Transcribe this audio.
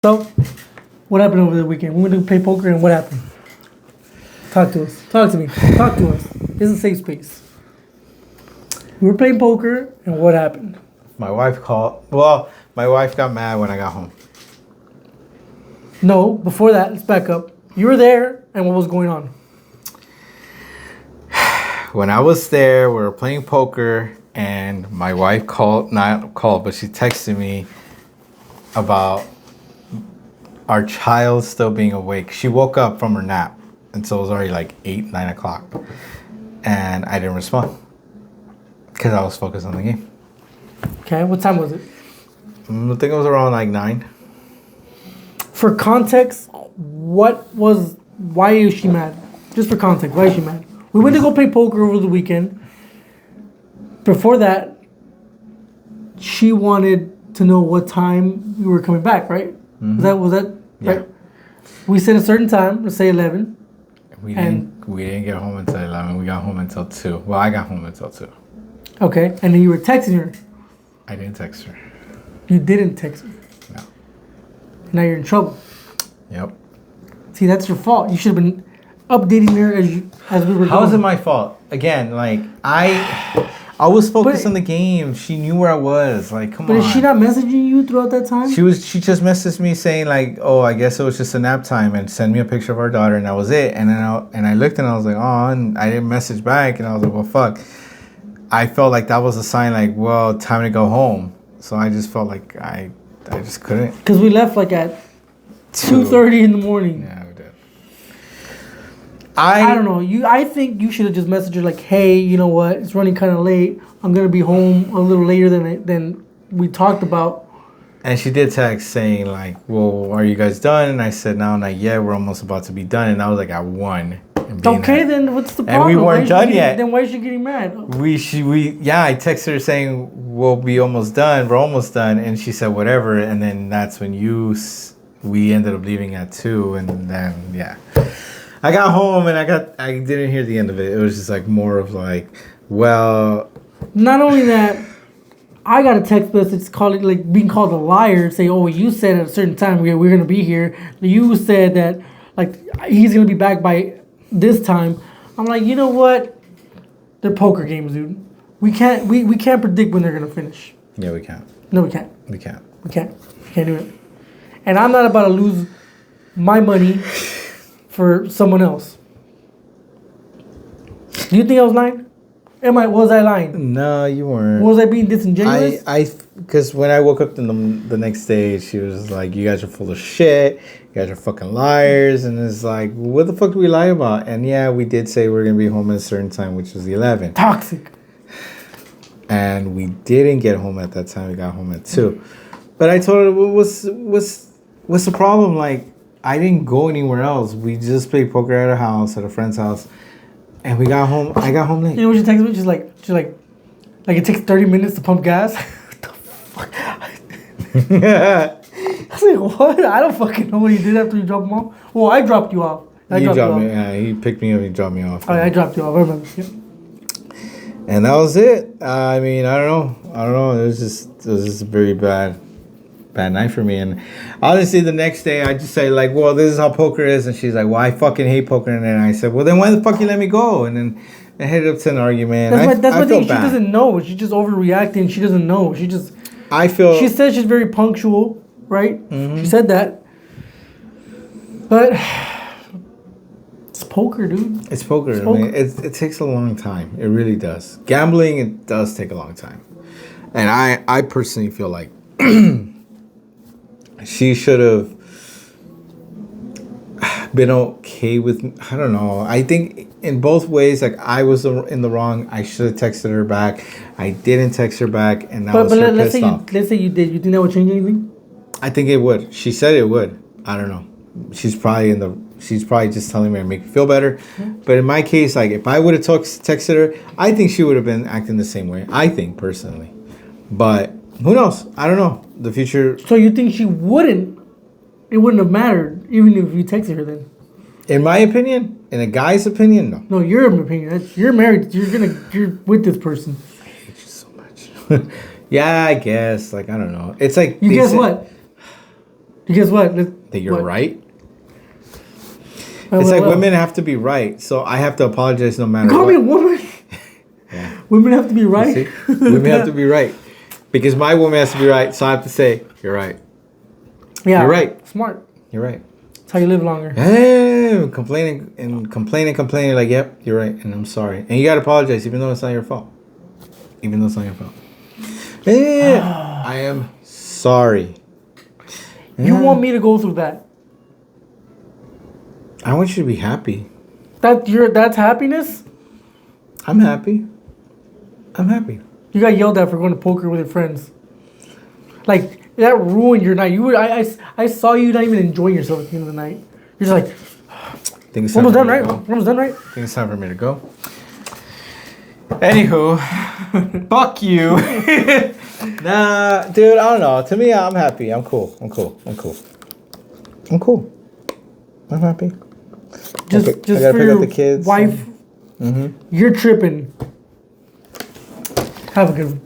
So, what happened over the weekend? We went to play poker, and what happened? Talk to us. Talk to me. Talk to us. This is a safe space. We were playing poker, and what happened? My wife called. Well, my wife got mad when I got home. No, before that, let's back up. You were there, and what was going on? When I was there, we were playing poker, and my wife called, not called, but she texted me about our child still being awake. She woke up from her nap, and so it was already like 8, 9 o'clock. And I didn't respond because I was focused on the game. Okay, what time was it? I think it was around like 9. For context, why is she mad? Just for context, why is she mad? We went to go play poker over the weekend. Before that, she wanted to know what time we were coming back, right? Mm-hmm. Was that Yeah. right? We said a certain time, let's say 11. We didn't get home until 11. We got home until 2. Well, I got home until 2. Okay, and then you were texting her. I didn't text her. You didn't text her. No. Now you're in trouble. Yep. See, that's your fault. You should have been updating her as we were How is it going. my fault? Again, like I was focused on the game. She knew where I was. Like, come But on. is she not messaging you throughout that time? She just messaged me saying like, oh, I guess it was just a nap time, and send me a picture of our daughter, and that was it. And then I looked and I was like, oh, and I didn't message back, and I was like, well, fuck. I felt like that was a sign, like, well, time to go home. So I just felt like I just couldn't. Because we left like at 2:30 in the morning. Yeah, we did. I don't know. I think you should have just messaged her like, hey, you know what? It's running kind of late. I'm gonna be home a little later than we talked about. And she did text saying like, well, are you guys done? And I said, no, not yet. We're almost about to be done. And I was like, at 1. Okay, then what's the problem? And we weren't done yet. Then why is she getting mad? I texted her saying we'll be almost done. We're almost done, and she said whatever. And then that's when we ended up leaving at 2, and then I got home and I didn't hear the end of it. It was just like more of like, well, Not only that, I got a text message calling like being called a liar, say, oh, you said at a certain time we're gonna be here. You said that like he's gonna be back by this time. I'm like, you know what? They're poker games, dude. We can't predict when they're gonna finish. yeah, we can't. No, we can't. We can't. We can't. We can't do it. And I'm not about to lose my money for someone else. Do you think I was lying? Was I lying? No, you weren't. Was I being disingenuous? Because when I woke up the next day, she was like, you guys are full of shit. You guys are fucking liars. And it's like, what the fuck do we lie about? And yeah, we did say we are going to be home at a certain time, which was 11. Toxic. And we didn't get home at that time. We got home at 2. But I told her, what's the problem? Like, I didn't go anywhere else. We just played poker at a friend's house. And we got home. I got home late. You know what she texted me? She's like, it takes 30 minutes to pump gas. What the fuck? I was like, what? I don't fucking know what he did after you dropped him off. Well, I dropped you off. You dropped me. Yeah, he picked me up. He dropped me off. I dropped you off. I remember. Yeah. And that was it. I mean, I don't know. It was just a very bad night for me. And honestly, the next day I just say like, well, this is how poker is. And she's like, well, I fucking hate poker. And then I said, well, then why the fuck you let me go? And then it headed up to an argument. That's my thing. She bad. doesn't know. She's just overreacting. She doesn't know. She said she's very punctual, right? Mm-hmm. She said that. But it's poker, dude. It's poker. I mean, it takes a long time. It really does. Gambling, it does take a long time. And I personally feel like she should have been okay with, I don't know. I think in both ways, like I was in the wrong. I should have texted her back. I didn't text her back, and that was her pissed off. Let's say you did. You think that would change anything? I think it would. She said it would. I don't know. She's probably just telling me to make me feel better. Mm-hmm. But in my case, like if I would have texted her, I think she would have been acting the same way. I think personally, but who knows? I don't know. The future. So you think she wouldn't? It wouldn't have mattered even if you texted her then. In my opinion, in a guy's opinion, no. No, your opinion. You're married. You're with this person. I hate you so much. Yeah, I guess. Like I don't know. It's like you guess what? Because what? That you're What? right. Oh, It's well, like well. women have to be right, so I have to apologize no matter You call what. me a woman? Yeah. Women have to be right. See? Women have to be right. Because my woman has to be right, so I have to say, you're right. Yeah. You're right. Smart. You're right. That's how you live longer. Complaining, like, yep, you're right, and I'm sorry. And you gotta apologize, even though it's not your fault. Even though it's not your fault. Yeah, I am sorry. You Yeah. want me to go through that? I want you to be happy. That's happiness? I'm happy. I'm happy. You got yelled at for going to poker with your friends. Like that ruined your night. I saw you not even enjoying yourself at the end of the night. You're just like, Think it's almost time done, for me right? to go. Almost done, right? Think it's time for me to go. Anywho, fuck you. Nah, dude, I don't know. To me, I'm happy. I'm cool. I'm happy. Just I gotta for pick your up the kids. wife. Mm-hmm. You're tripping. Have a good one.